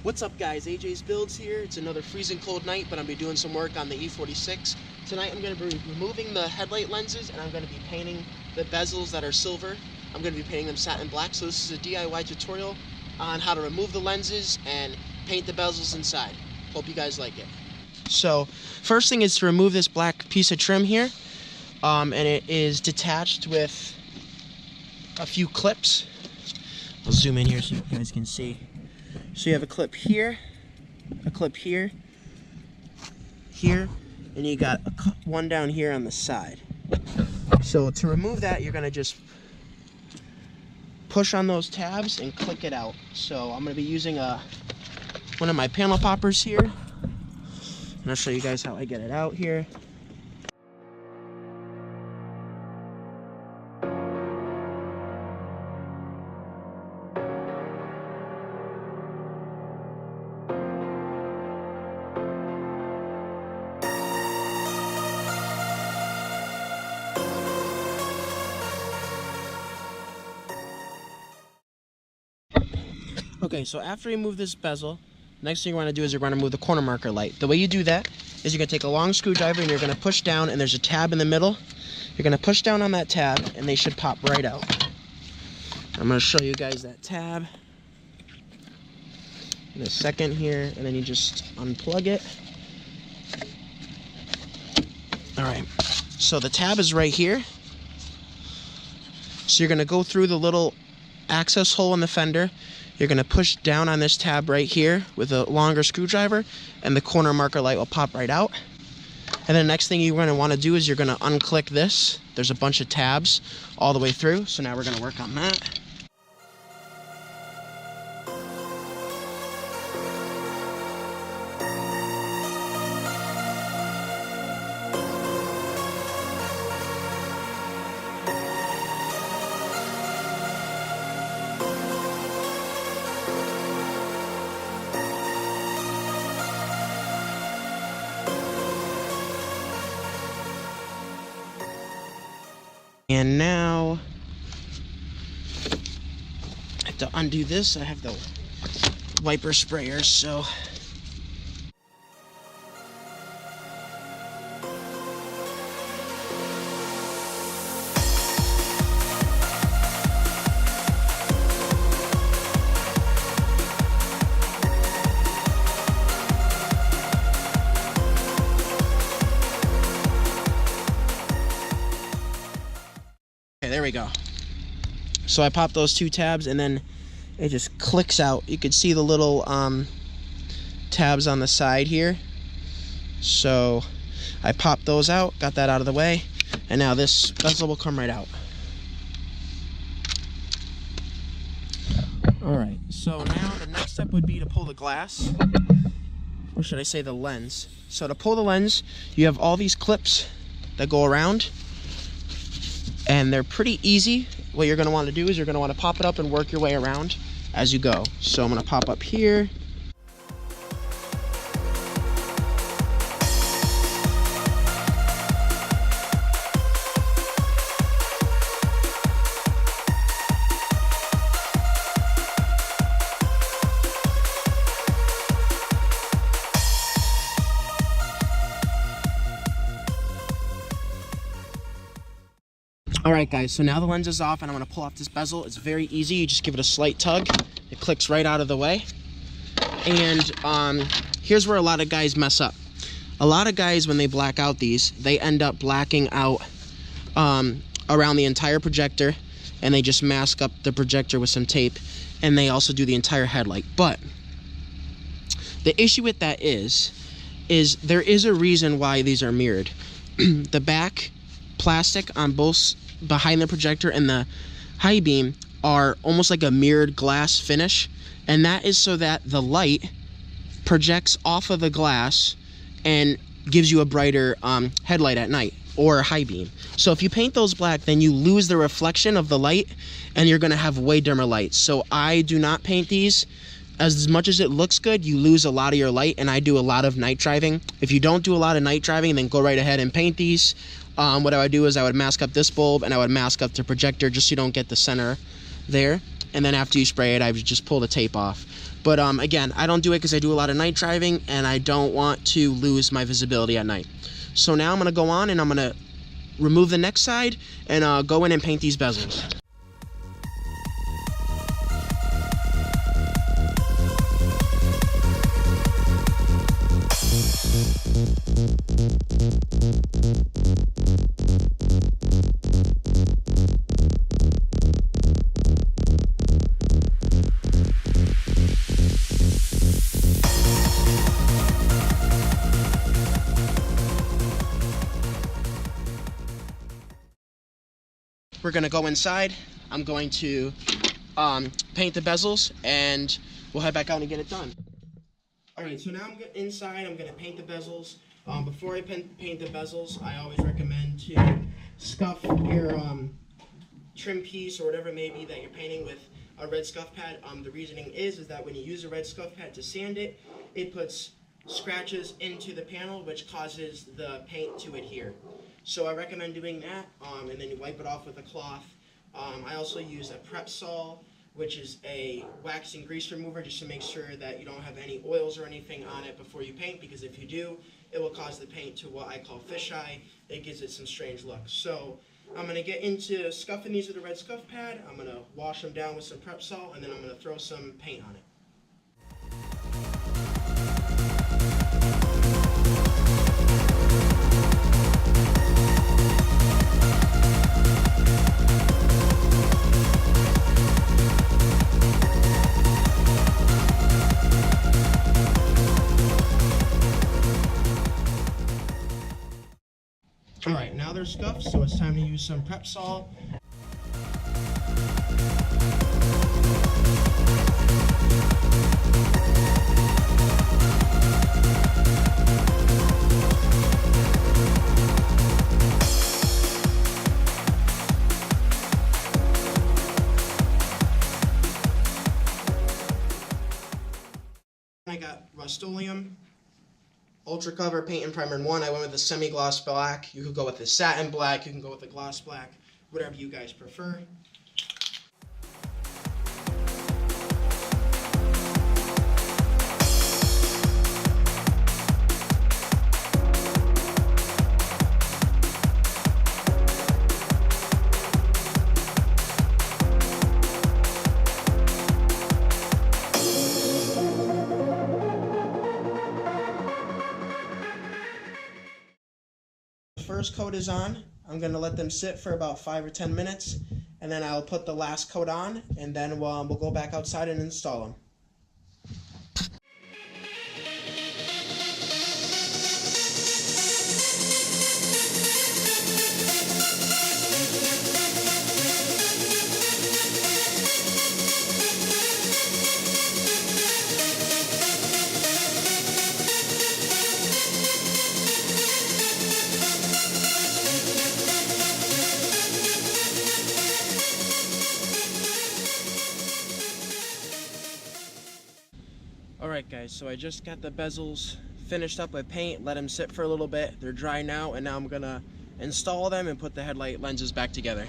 What's up guys, AJ's Builds here. It's another freezing cold night, but I'm going to be doing some work on the E46. Tonight I'm going to be removing the headlight lenses and I'm going to be painting the bezels that are silver. I'm going to be painting them satin black, so this is a DIY tutorial on how to remove the lenses and paint the bezels inside. Hope you guys like it. So, first thing is to remove this black piece of trim here, and it is detached with a few clips. I'll zoom in here so you guys can see. So you have a clip here, a clip here, here, and you got one down here on the side. So to remove that, you're gonna just push on those tabs and click it out. So I'm gonna be using one of my panel poppers here, and I'll show you guys how I get it out here. Okay, so after you remove this bezel, next thing you want to do is you're going to remove the corner marker light. The way you do that is you're going to take a long screwdriver and you're going to push down, and there's a tab in the middle. You're going to push down on that tab and they should pop right out. I'm going to show you guys that tab in a second here, and then you just unplug it. Alright, so the tab is right here. So you're going to go through the little access hole in the fender. You're going to push down on this tab right here with a longer screwdriver, and the corner marker light will pop right out. And then the next thing you're going to want to do is you're going to unclick this. There's a bunch of tabs all the way through, so now we're going to work on that. And now, I have to undo this. I have the wiper sprayer, so. There we go. So I pop those two tabs and then it just clicks out. You can see the little tabs on the side here. So I popped those out, got that out of the way, and now this bezel will come right out. Alright, so now the next step would be to pull the glass, or should I say the lens. So to pull the lens, you have all these clips that go around, and they're pretty easy. What you're going to want to do is you're going to want to pop it up and work your way around as you go. So I'm going to pop up here. Alright guys, so now the lens is off and I'm going to pull off this bezel. It's very easy. You just give it a slight tug. It clicks right out of the way. And here's where a lot of guys mess up. A lot of guys, when they black out these, they end up blacking out around the entire projector, and they just mask up the projector with some tape, and they also do the entire headlight. But the issue with that is there is a reason why these are mirrored. The back plastic on both behind the projector and the high beam are almost like a mirrored glass finish, and that is so that the light projects off of the glass and gives you a brighter headlight at night, or a high beam. So if you paint those black, then you lose the reflection of the light and you're going to have way dimmer lights. So I do not paint these. As much as it looks good, you lose a lot of your light, and I do a lot of night driving. If you don't do a lot of night driving, then go right ahead and paint these. What I would do is I would mask up this bulb and I would mask up the projector just so you don't get the center there. and then after you spray it, I would just pull the tape off. But again, I don't do it because I do a lot of night driving, and I don't want to lose my visibility at night. So now I'm going to go on and I'm going to remove the next side and go in and paint these bezels. We're gonna go inside. I'm going to paint the bezels, and we'll head back out and get it done. All right, so now I'm inside. I'm gonna paint the bezels. Before I paint the bezels, I always recommend to scuff your trim piece or whatever it may be that you're painting with a red scuff pad. The reasoning is that when you use a red scuff pad to sand it, it puts scratches into the panel, which causes the paint to adhere. So I recommend doing that, and then you wipe it off with a cloth. I also use a prep sol, which is a wax and grease remover, just to make sure that you don't have any oils or anything on it before you paint, because if you do, it will cause the paint to what I call fisheye. It gives it some strange look. So I'm going to get into scuffing these with a red scuff pad. I'm going to wash them down with some prep sol, and then I'm going to throw some paint on it. Alright, now they're scuffed, so it's time to use some prep sol. I got Rust-Oleum Ultra Cover Paint and Primer in 1. I went with the semi-gloss black. You could go with the satin black. You can go with the gloss black. Whatever you guys prefer. First coat is on. I'm going to let them sit for about 5 or 10 minutes, and then I'll put the last coat on, and then we'll go back outside and install them. Alright guys, so I just got the bezels finished up with paint, let them sit for a little bit. They're dry now, and now I'm going to install them and put the headlight lenses back together.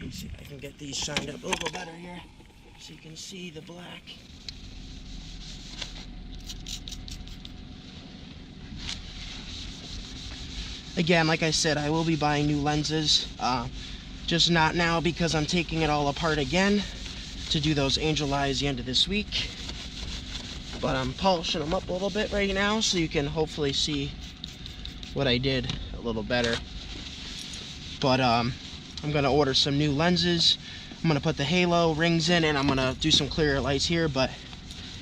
See if I can get these shined up a little better here so you can see the black. Again, like I said, I will be buying new lenses, just not now because I'm taking it all apart again to do those angel eyes the end of this week. But I'm polishing them up a little bit right now so you can hopefully see what I did a little better. But I'm gonna order some new lenses. I'm gonna put the halo rings in, and I'm gonna do some clearer lights here. But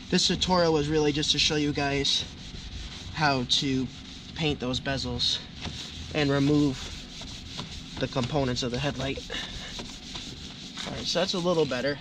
this tutorial was really just to show you guys how to paint those bezels and remove the components of the headlight. Alright, so that's a little better.